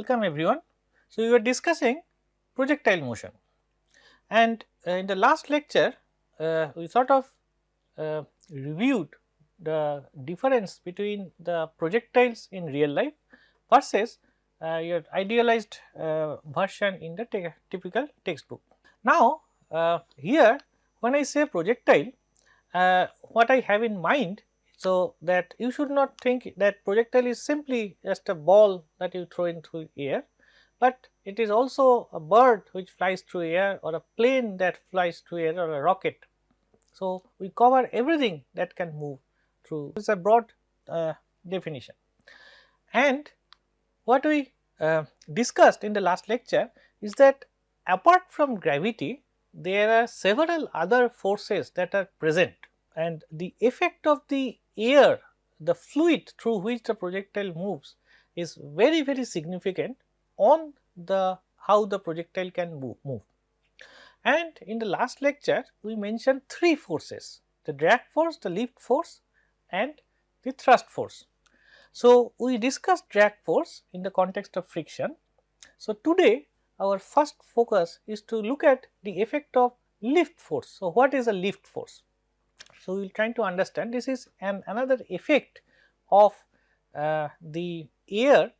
Welcome everyone. So, we were discussing projectile motion, and in the last lecture we sort of reviewed the difference between the projectiles in real life versus your idealized version in the typical textbook. Now, here when I say projectile, what I have in mind, so that you should not think that projectile is simply just a ball that you throw into air, but it is also a bird which flies through air, or a plane that flies through air, or a rocket. So, we cover everything that can move through. This is a broad definition, and what we discussed in the last lecture is that apart from gravity, there are several other forces that are present, and the effect of the air, the fluid through which the projectile moves, is very significant on the how the projectile can move. And in the last lecture we mentioned three forces: the drag force, the lift force, and the thrust force. So, we discussed drag force in the context of friction. So, today our first focus is to look at the effect of lift force. So, what is a lift force? So, we will try to understand this is another effect of the air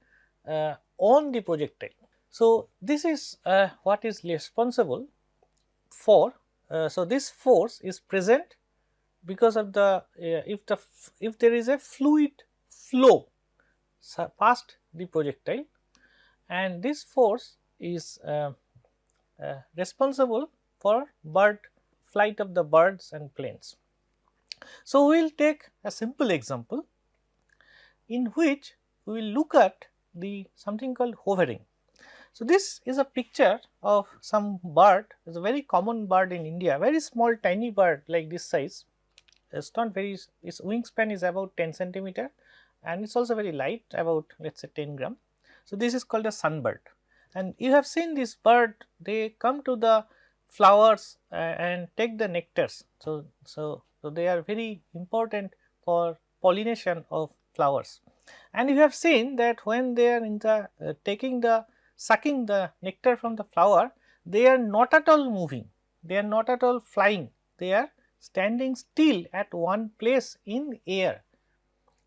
on the projectile. So, this is what is responsible for. So, this force is present because of the if there is a fluid flow past the projectile, and this force is responsible for flight of the birds and planes. So, we will take a simple example in which we will look at the something called hovering. So, this is a picture of some bird. It is a very common bird in India, very small tiny bird like this size. It is not very, its wingspan is about 10 centimeter, and it is also very light, about let us say 10 gram. So, this is called a sunbird, and you have seen this bird, they come to the flowers and take the nectars. So, they are very important for pollination of flowers, and you have seen that when they are in the sucking the nectar from the flower, they are not at all moving, they are not at all flying, they are standing still at one place in air.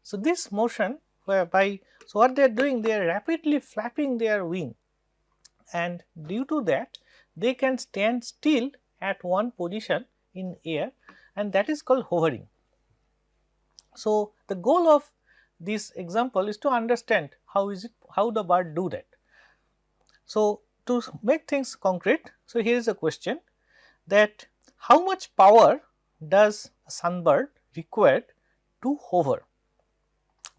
So, this motion whereby, so what they are doing, they are rapidly flapping their wing, and due to that they can stand still at one position in air, and that is called hovering. So, the goal of this example is to understand how the bird do that. So, to make things concrete, so here is a question that how much power does a sunbird require to hover?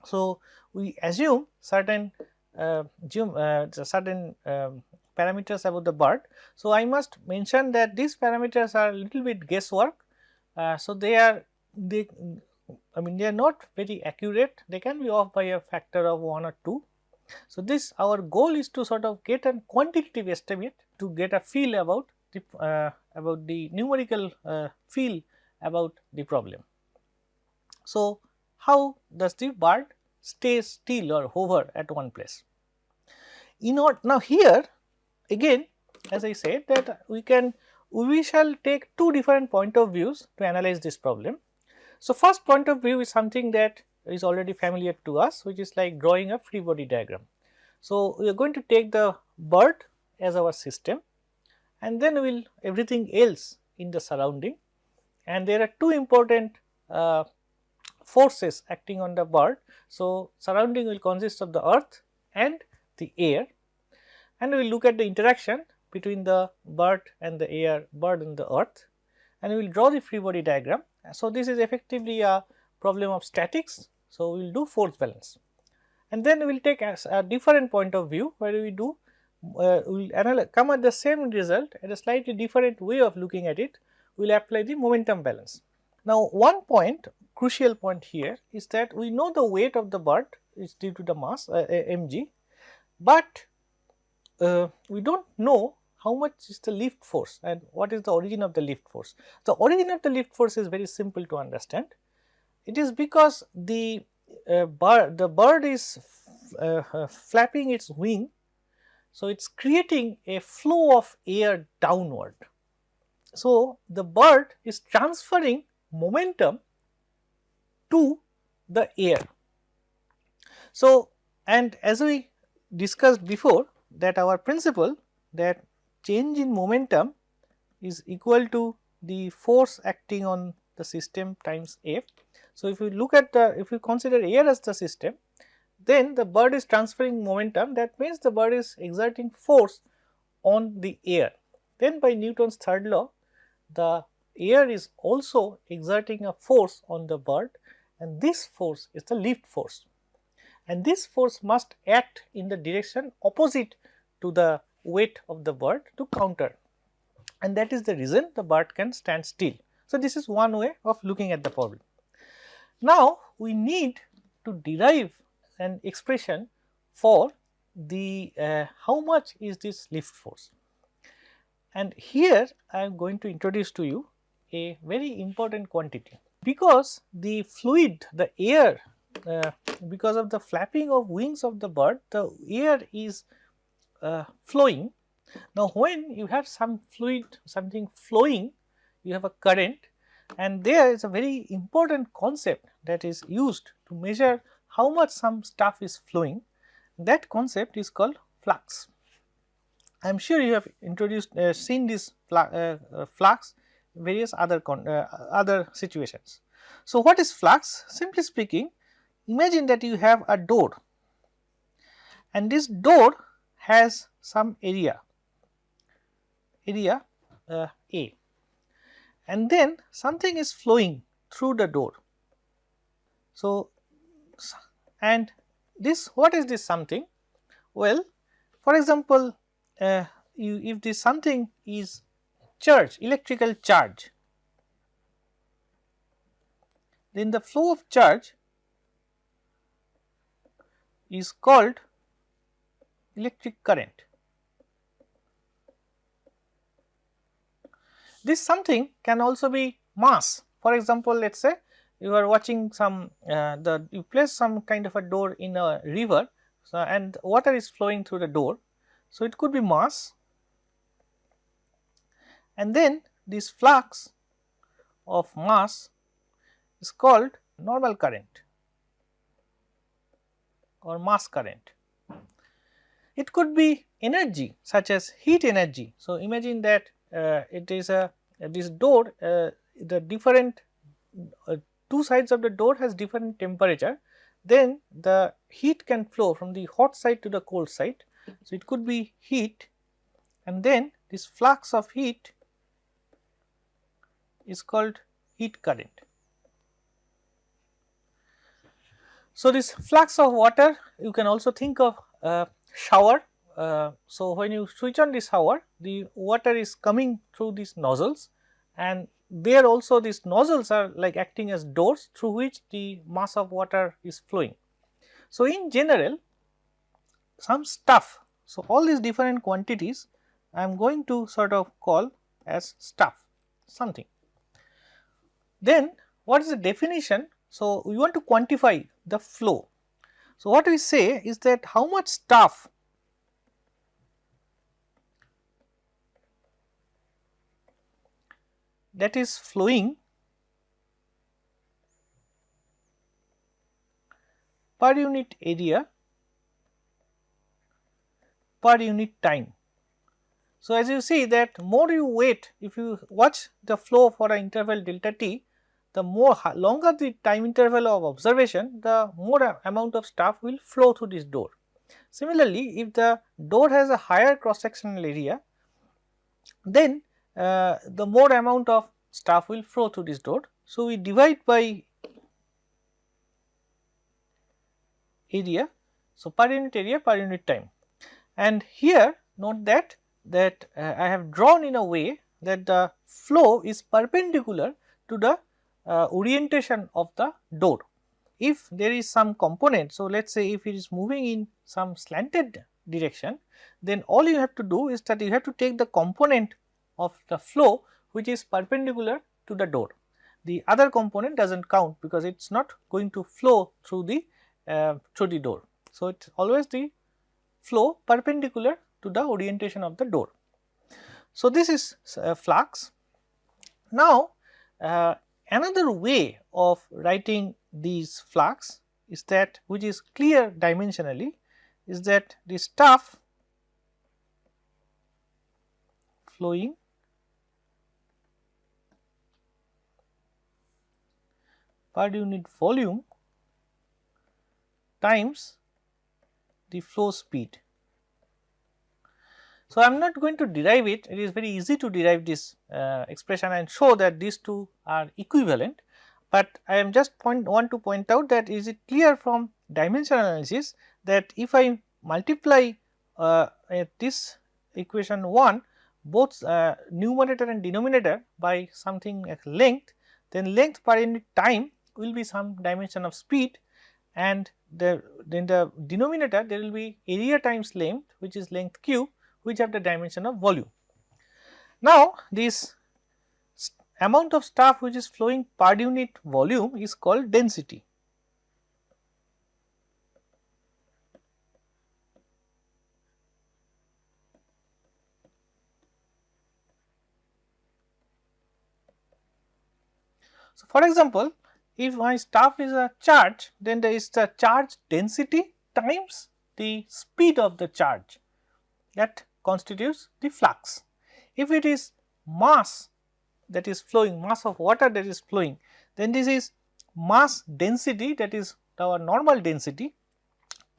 So, we assume certain parameters about the bird. So, I must mention that these parameters are a little bit guesswork. So, they are not very accurate, they can be off by a factor of 1 or 2. So, this our goal is to sort of get a quantitative estimate, to get a feel about the numerical feel about the problem. So, how does the bird stay still or hover at one place? Now, here again, as I said, that we shall take two different point of views to analyze this problem. So, first point of view is something that is already familiar to us, which is like drawing a free body diagram. So, we are going to take the bird as our system, and then we will everything else in the surrounding, and there are two important forces acting on the bird. So, surrounding will consist of the earth and the air, and we will look at the interaction between the bird and the air, bird and the earth, and we will draw the free body diagram. So, this is effectively a problem of statics. So, we will do force balance, and then we will take a different point of view where we do we will come at the same result at a slightly different way of looking at it. We will apply the momentum balance. Now, one point, crucial point here, is that we know the weight of the bird is due to the mass mg, but we do not know how much is the lift force and what is the origin of the lift force. The origin of the lift force is very simple to understand. It is because the bird is flapping its wing So, it is creating a flow of air downward. So, the bird is transferring momentum to the air. So, and as we discussed before, that our principle that change in momentum is equal to the force acting on the system times F. So, if you look at the, if you consider air as the system, then the bird is transferring momentum, that means the bird is exerting force on the air. Then by Newton's third law, the air is also exerting a force on the bird, and this force is the lift force, and this force must act in the direction opposite to the weight of the bird to counter, and that is the reason the bird can stand still. So, this is one way of looking at the problem. Now, we need to derive an expression for the how much is this lift force, and here I am going to introduce to you a very important quantity, because the fluid, the air, because of the flapping of wings of the bird, the air is flowing. Now, when you have some fluid, something flowing, you have a current, and there is a very important concept that is used to measure how much some stuff is flowing. That concept is called flux. I am sure you have seen this flux in various other situations. So, what is flux? Simply speaking, imagine that you have a door, and this door has some area A, and then something is flowing through the door. So, and this, what is this something? Well, for example, if this something is charge, electrical charge, then the flow of charge is called electric current. This something can also be mass. For example, let us say you are watching some you place some kind of a door in a river, so, and water is flowing through the door. So, it could be mass, and then this flux of mass is called normal current or mass current. It could be energy such as heat energy. So, imagine that it is this door, the different two sides of the door has different temperature, then the heat can flow from the hot side to the cold side. So, it could be heat, and then this flux of heat is called heat current. So, this flux of water, you can also think of shower. So, when you switch on this shower, the water is coming through these nozzles, and there also these nozzles are like acting as doors through which the mass of water is flowing. So, in general, some stuff, so all these different quantities I am going to sort of call as stuff, something. Then what is the definition? So, we want to quantify the flow. So, what we say is that how much stuff that is flowing per unit area per unit time. So, as you see that more you wait, if you watch the flow for an interval delta t, the longer the time interval of observation, the more amount of stuff will flow through this door. Similarly, if the door has a higher cross sectional area, then the more amount of stuff will flow through this door. So, we divide by area, so per unit area per unit time, and here note that I have drawn in a way that the flow is perpendicular to the orientation of the door. If there is some component, so let us say if it is moving in some slanted direction, then all you have to do is that you have to take the component of the flow which is perpendicular to the door. The other component does not count because it is not going to flow through the door. So, it is always the flow perpendicular to the orientation of the door. So, this is flux. Now, another way of writing these flux is that, which is clear dimensionally, is that the stuff flowing per unit volume times the flow speed. So, I am not going to derive it, it is very easy to derive this expression and show that these two are equivalent, but I am just want to point out that is it clear from dimensional analysis that if I multiply this equation 1 both numerator and denominator by something like length, then length per unit time will be some dimension of speed, and then the denominator there will be area times length, which is length q, which have the dimension of volume. Now, this amount of stuff which is flowing per unit volume is called density. So, for example, if my stuff is a charge, then there is the charge density times the speed of the charge, that constitutes the flux. If it is mass that is flowing, mass of water that is flowing, then this is mass density, that is our normal density,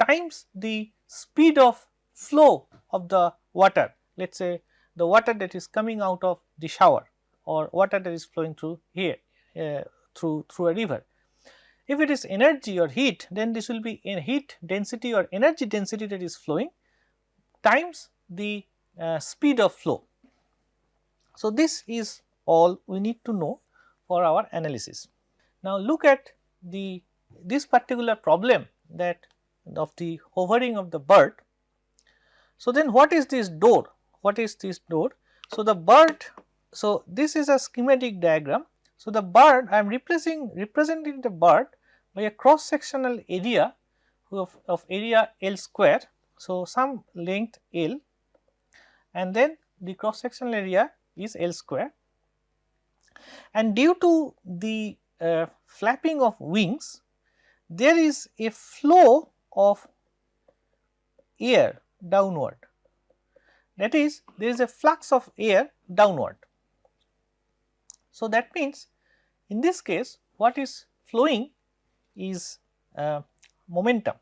times the speed of flow of the water. Let us say the water that is coming out of the shower or water that is flowing through here through a river. If it is energy or heat, then this will be in heat density or energy density that is flowing times the speed of flow. So, this is all we need to know for our analysis. Now, look at this particular problem that of the hovering of the bird. So, then what is this door? What is this door? So, the bird, so this is a schematic diagram. So, the bird, I am representing the bird by a cross sectional area of area L square. So, some length L, and then the cross sectional area is L square, and due to the flapping of wings, there is a flow of air downward, that is there is a flux of air downward. So, that means in this case what is flowing is momentum,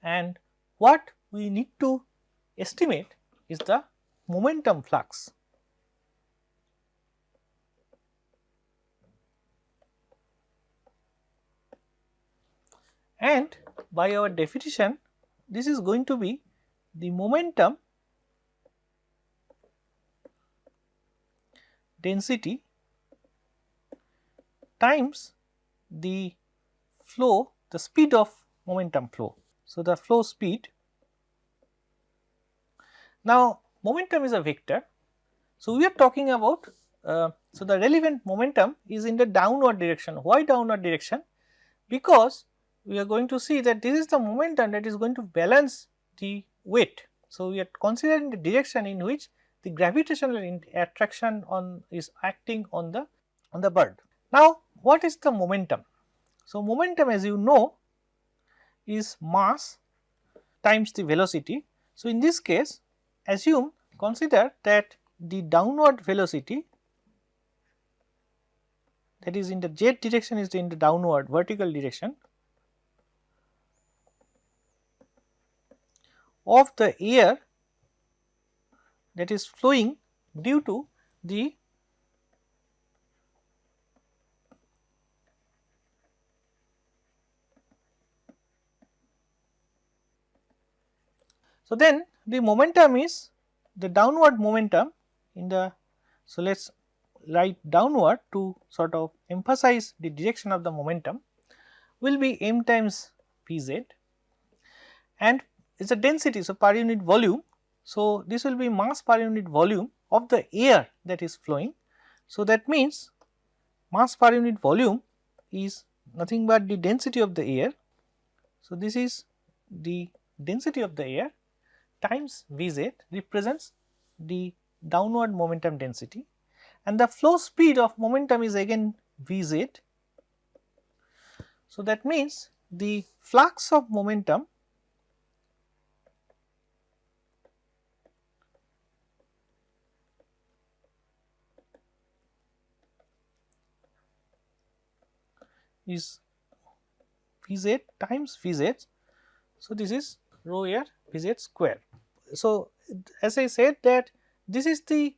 and what we need to estimate is the momentum flux. And by our definition, this is going to be the momentum density times the flow, the speed of momentum flow. So, the flow speed. Now, momentum is a vector. So, we are talking about, so the relevant momentum is in the downward direction. Why downward direction? Because we are going to see that this is the momentum that is going to balance the weight. So, we are considering the direction in which the gravitational attraction is acting on the bird. Now, what is the momentum? So, momentum, as you know, is mass times the velocity. So, in this case, consider that the downward velocity, that is in the z direction, is in the downward vertical direction of the air that is flowing due to the so then the momentum is the downward momentum in the, so let us write downward to sort of emphasize the direction of the momentum, will be m times Pz, and it is a density. So, per unit volume. So, this will be mass per unit volume of the air that is flowing. So, that means mass per unit volume is nothing but the density of the air. So, this is the density of the air times Vz represents the downward momentum density, and the flow speed of momentum is again Vz. So, that means the flux of momentum is Vz times Vz. So, this is rho air Vz square. So, as I said that this is the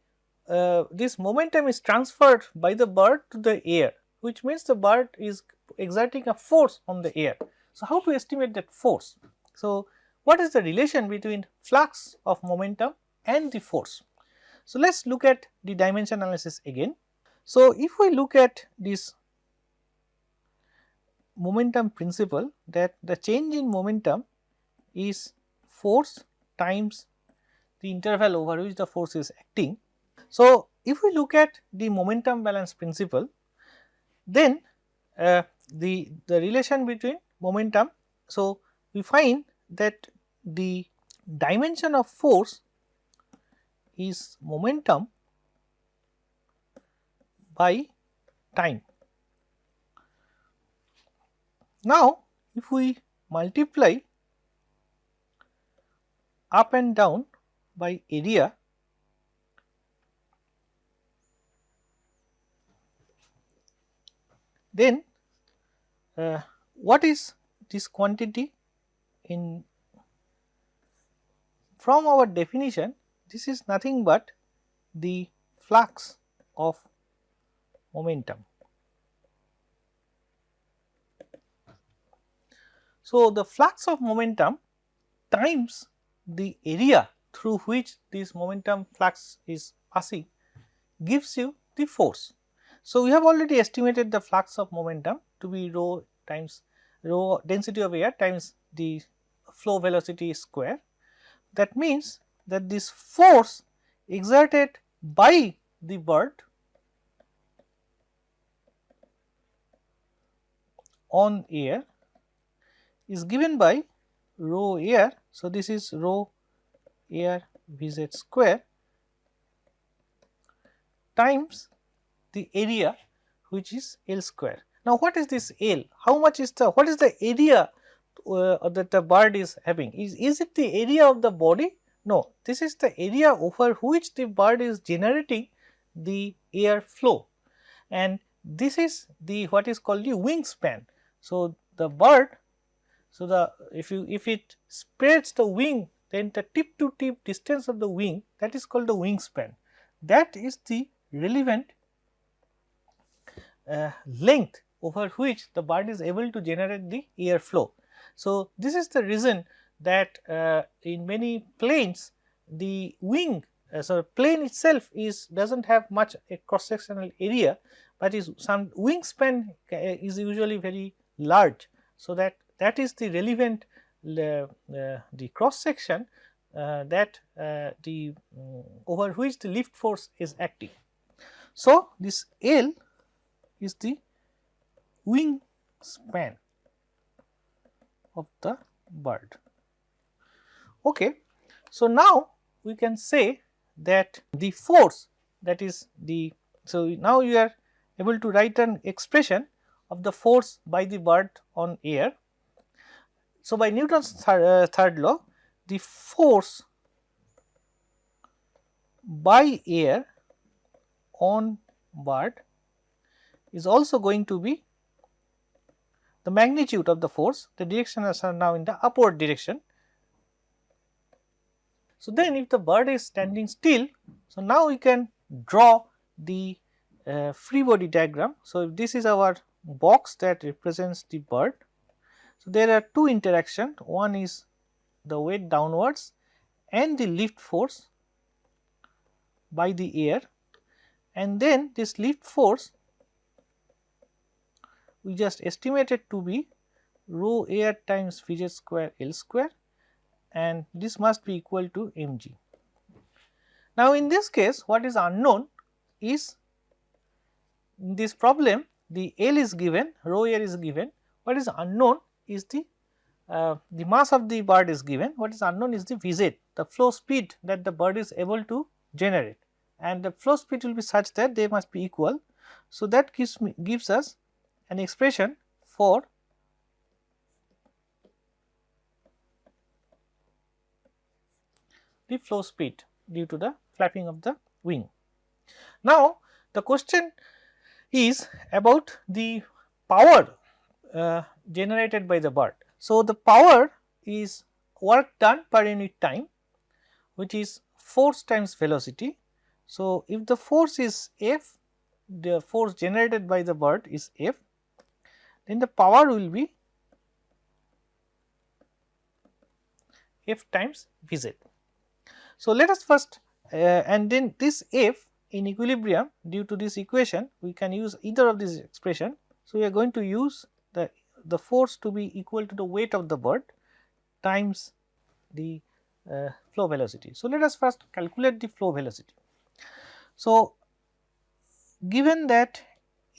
this momentum is transferred by the bird to the air, which means the bird is exerting a force on the air. So, how to estimate that force? So, what is the relation between flux of momentum and the force? So, let us look at the dimension analysis again. So, if we look at this momentum principle, that the change in momentum is force times the interval over which the force is acting. So, if we look at the momentum balance principle, then the relation between momentum. So, we find that the dimension of force is momentum by time. Now, if we multiply up and down by area, then what is this quantity in from our definition? This is nothing but the flux of momentum. So, the flux of momentum times the area through which this momentum flux is passing gives you the force. So, we have already estimated the flux of momentum to be rho times rho density of air times the flow velocity square. That means that this force exerted by the bird on air is given by rho air. So, this is rho air Vz square times the area, which is L square. Now, what is this L? How much is what is the area that the bird is having? Is it the area of the body? No, this is the area over which the bird is generating the air flow, and this is the what is called the wingspan. So, the bird, so the if it spreads the wing, then the tip to tip distance of the wing, that is called the wingspan. That is the relevant length over which the bird is able to generate the air flow. So, this is the reason that in many planes the wing, so plane itself does not have much a cross sectional area, but is some wingspan is usually very large. So, that is the relevant the cross section that the over which the lift force is acting. So, this L is the wingspan of the bird. Okay. So, now we can say that the force, that is the, so now you are able to write an expression of the force by the bird on air. So, by Newton's third law, the force by air on bird is also going to be the magnitude of the force. The directions are now in the upward direction. So, then if the bird is standing still, so now we can draw the free body diagram. So, if this is our box that represents the bird. So, there are two interactions, one is the weight downwards and the lift force by the air, and then this lift force we just estimated to be rho air times Vz square L square, and this must be equal to mg. Now, in this case what is unknown is, in this problem the L is given, rho air is given, what is unknown is the the mass of the bird is given, what is unknown is the Vz, the flow speed that the bird is able to generate, and the flow speed will be such that they must be equal. So, that gives us an expression for the flow speed due to the flapping of the wing. Now, the question is about the power generated by the bird. So, the power is work done per unit time, which is force times velocity. So, if the force is F, the force generated by the bird is F, then the power will be F times Vz. So, let us first and then this F in equilibrium, due to this equation we can use either of these expression. So, we are going to use the force to be equal to the weight of the bird times the flow velocity. So, let us first calculate the flow velocity. So, given that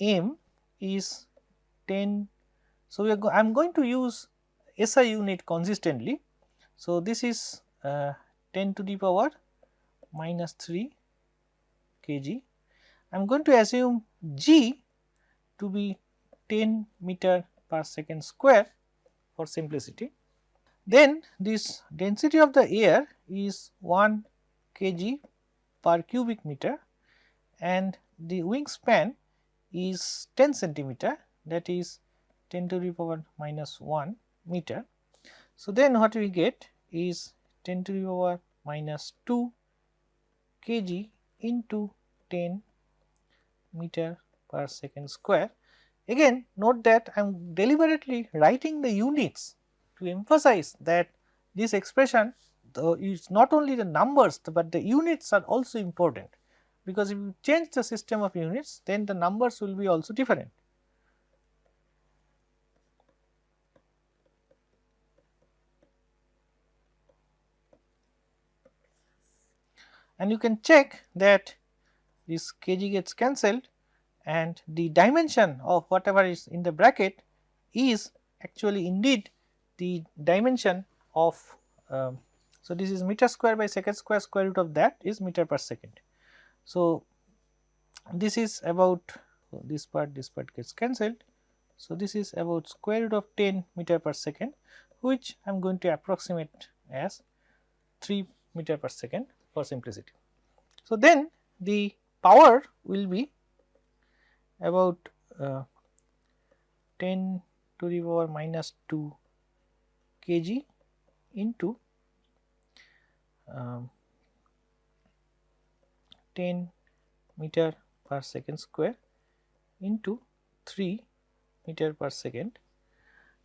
m is 10, so I am going to use SI unit consistently. So, this is 10 to the power minus 3 kg. I am going to assume g to be 10 meter per second square for simplicity. Then this density of the air is 1 kg per cubic meter, and the wingspan is 10 centimeter, that is 10 to the power minus 1 meter. So, then what we get is 10 to the power minus 2 kg into 10 meter per second square. Again, note that I am deliberately writing the units to emphasize that this expression is not only the numbers, but the units are also important, because if you change the system of units, then the numbers will be also different. And you can check that this kg gets cancelled, and the dimension of whatever is in the bracket is actually indeed the dimension of so this is meter square by second square, square root of that is meter per second. So, this is about this part gets cancelled. So, this is about square root of 10 meter per second, which I am going to approximate as 3 meter per second for simplicity. So, then the power will be about 10 to the power minus 2 kg into 10 meter per second square into 3 meter per second,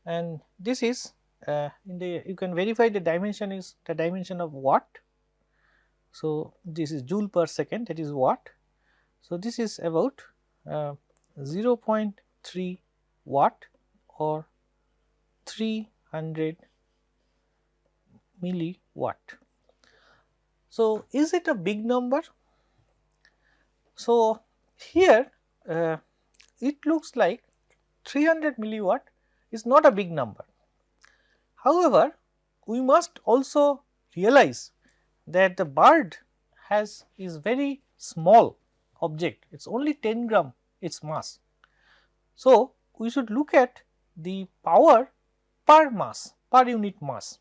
and this is in the, you can verify the dimension is the dimension of watt. So, this is joule per second, that is watt. So, this is about 0.3 watt or 300 milliwatt. So, is it a big number? So, here it looks like 300 milliwatt is not a big number. However, we must also realize that the bird is very small object, it is only 10 gram its mass. So, we should look at the power per mass, per unit mass.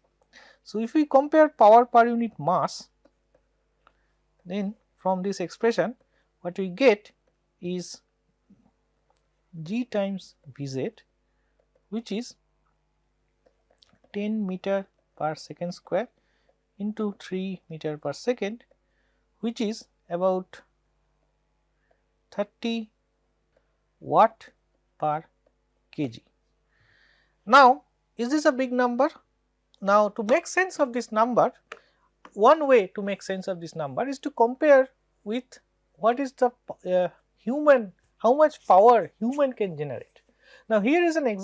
So, if we compare power per unit mass, then from this expression what we get is g times Vz, which is 10 meter per second square into 3 meter per second, which is about 30 watt per kg. Now, is this a big number? Now, to make sense of this number, one way to make sense of this number is to compare with what is the human, how much power human can generate. Now, here is an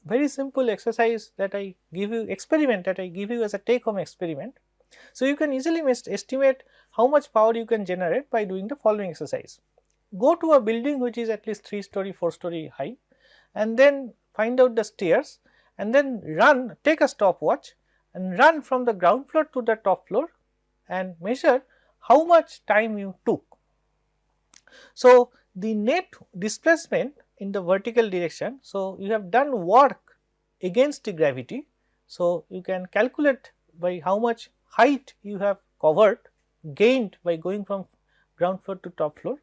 very simple exercise that I give you, experiment that I give you as a take home experiment. So, you can easily estimate how much power you can generate by doing the following exercise. Go to a building which is at least 3 story, 4 story high, and then find out the stairs and then take a stopwatch and run from the ground floor to the top floor and measure how much time you took. So, the net displacement in the vertical direction. So, you have done work against the gravity. So, you can calculate by how much height you have covered, gained by going from ground floor to top floor.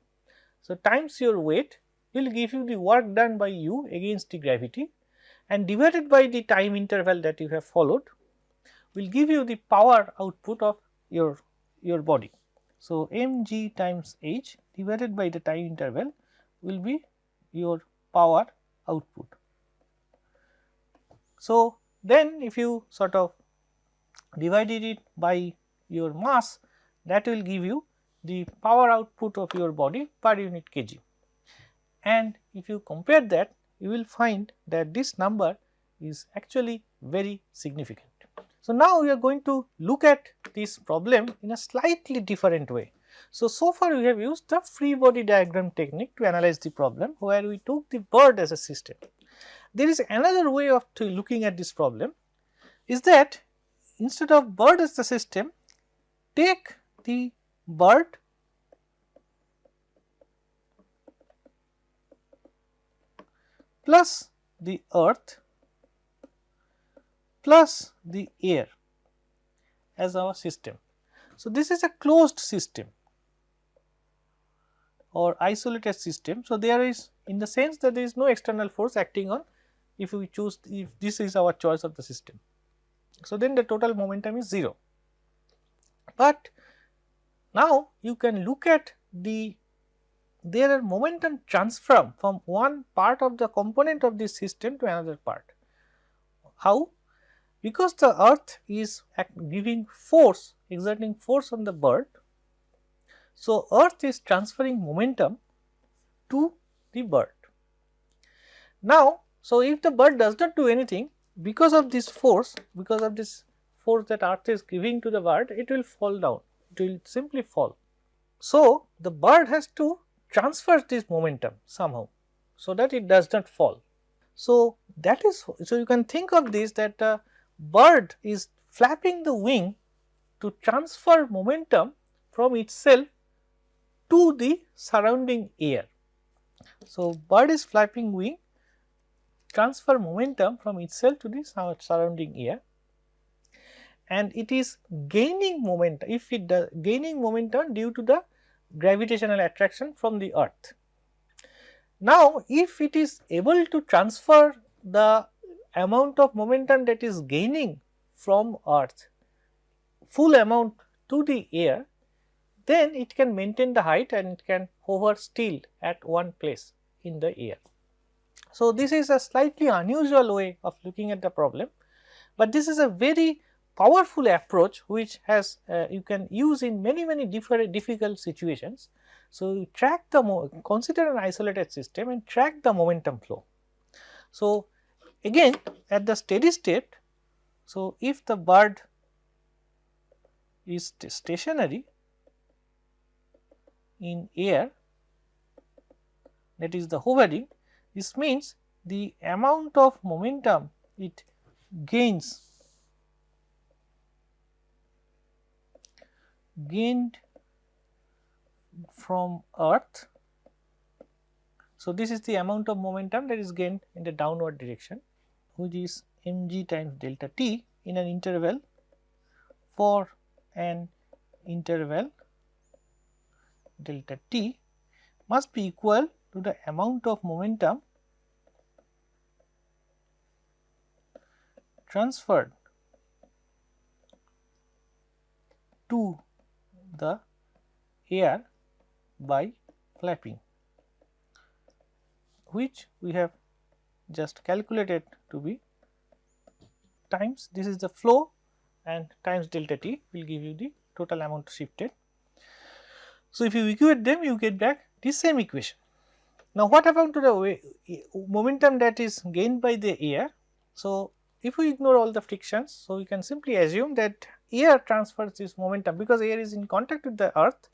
So, times your weight will give you the work done by you against the gravity, and divided by the time interval that you have followed will give you the power output of your body. So, mg times h divided by the time interval will be your power output. So, then if you sort of divided it by your mass, that will give you the power output of your body per unit kg, and if you compare that, you will find that this number is actually very significant. So, now we are going to look at this problem in a slightly different way. So far we have used the free body diagram technique to analyze the problem, where we took the bird as a system. There is another way of looking at this problem, is that instead of bird as the system, take the bird plus the earth plus the air as our system. So, this is a closed system or isolated system. So, there is, in the sense that there is no external force acting on, if we choose, if this is our choice of the system. So, then the total momentum is 0. But now you can look at there are momentum transfer from one part of the component of this system to another part. How? Because the earth is giving force, exerting force on the bird. So, earth is transferring momentum to the bird. Now, so if the bird does not do anything, because of this force that earth is giving to the bird, it will fall down, it will simply fall. So, the bird has to transfer this momentum somehow, so that it does not fall. So, that is, so you can think of this, that the bird is flapping the wing to transfer momentum from itself to the surrounding air. So, bird is flapping wing, transfer momentum from itself to the surrounding air, and it is gaining momentum, if it does gaining momentum due to the gravitational attraction from the earth. Now, if it is able to transfer the amount of momentum that is gaining from earth, full amount to the air, then it can maintain the height and it can hover still at one place in the air. So, this is a slightly unusual way of looking at the problem, but this is a very powerful approach which has you can use in many different difficult situations. So, you track the consider an isolated system and track the momentum flow. So, again at the steady state, so if the bird is stationary in air, that is the hovering, this means the amount of momentum it gained from earth. So, this is the amount of momentum that is gained in the downward direction, which is mg times delta t in an interval, for an interval delta t must be equal to the amount of momentum transferred to the air by flapping, which we have just calculated to be times, this is the flow, and times delta t will give you the total amount shifted. So, if you equate them, you get back the same equation. Now, what happened to the momentum that is gained by the air? So, if we ignore all the frictions, so we can simply assume that air transfers this momentum, because air is in contact with the earth,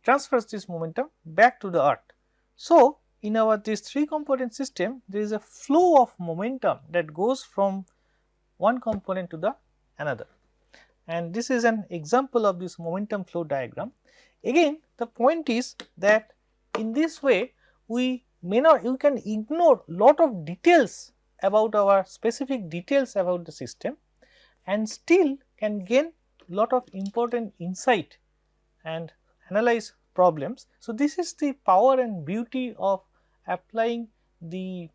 transfers this momentum back to the earth. So, in our this 3 component system, there is a flow of momentum that goes from one component to the another. And this is an example of this momentum flow diagram. Again, the point is that in this way we can ignore lot of details about our specific details about the system and still can gain lot of important insight and analyze problems. So, this is the power and beauty of applying the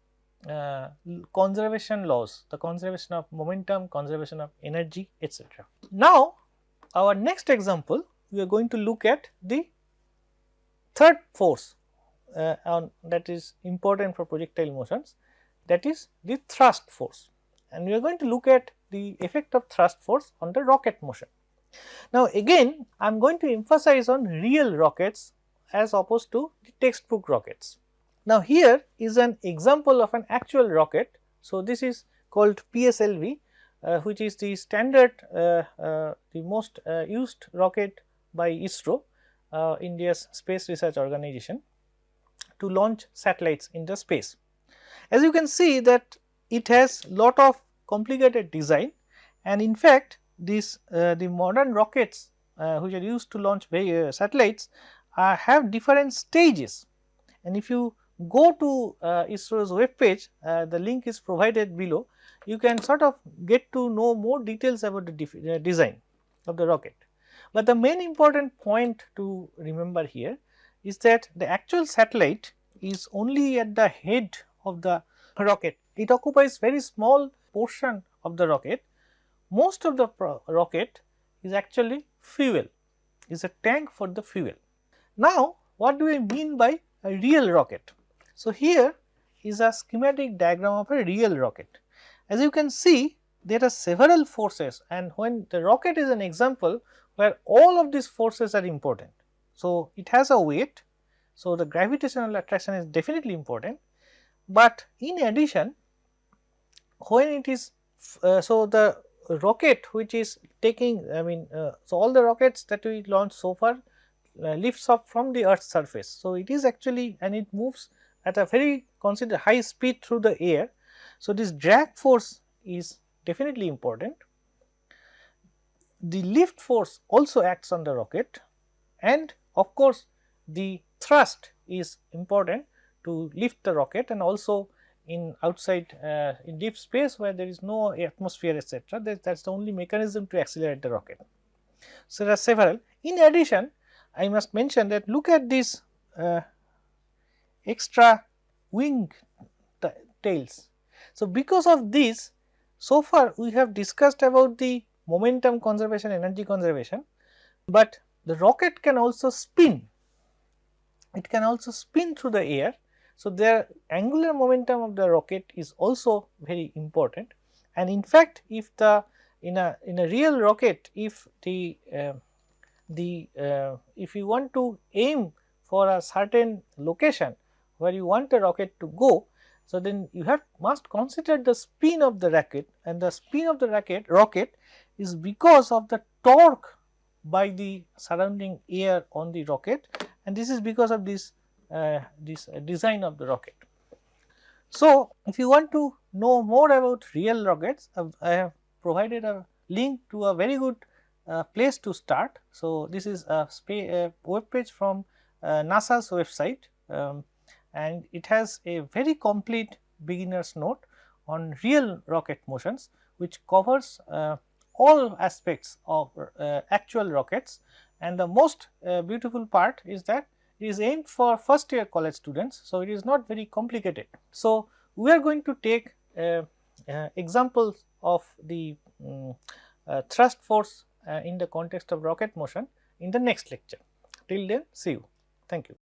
conservation laws, the conservation of momentum, conservation of energy, etc. Now, our next example, we are going to look at the third force that is important for projectile motions, that is the thrust force, and we are going to look at the effect of thrust force on the rocket motion. Now, again I am going to emphasize on real rockets as opposed to the textbook rockets. Now, here is an example of an actual rocket. So, this is called PSLV, which is the standard, the most used rocket by ISRO, India's space research organization, to launch satellites in the space. As you can see that it has lot of complicated design, and in fact this the modern rockets which are used to launch satellites have different stages, and if you go to ISRO's web page, the link is provided below, you can sort of get to know more details about the design of the rocket. But the main important point to remember here is that the actual satellite is only at the head of the rocket. It occupies very small portion of the rocket. Most of the rocket is actually fuel, is a tank for the fuel. Now, what do I mean by a real rocket? So, here is a schematic diagram of a real rocket. As you can see, there are several forces, and when the rocket is an example where all of these forces are important. So, it has a weight, so the gravitational attraction is definitely important, but in addition, when it is so the rocket which is taking, so all the rockets that we launched so far lifts up from the earth's surface. So, it is actually, and it moves at a very considered high speed through the air. So, this drag force is definitely important. The lift force also acts on the rocket, and of course, the thrust is important to lift the rocket, and also in outside in deep space where there is no atmosphere, etc., that is the only mechanism to accelerate the rocket. So, there are several. In addition, I must mention that look at this extra wing tails. So, because of this, so far we have discussed about the momentum conservation, energy conservation, but the rocket can also spin. It can also spin through the air. So, the angular momentum of the rocket is also very important, and in fact, if the in a real rocket, if the if you want to aim for a certain location where you want the rocket to go, so then you must consider the spin of the rocket, and the spin of the rocket is because of the torque by the surrounding air on the rocket, and this is because of this design of the rocket. So, if you want to know more about real rockets, I have provided a link to a very good place to start. So, this is a web page from NASA's website, and it has a very complete beginner's note on real rocket motions, which covers all aspects of actual rockets, and the most beautiful part is that it is aimed for first year college students. So, it is not very complicated. So, we are going to take examples of the thrust force in the context of rocket motion in the next lecture. Till then, see you. Thank you.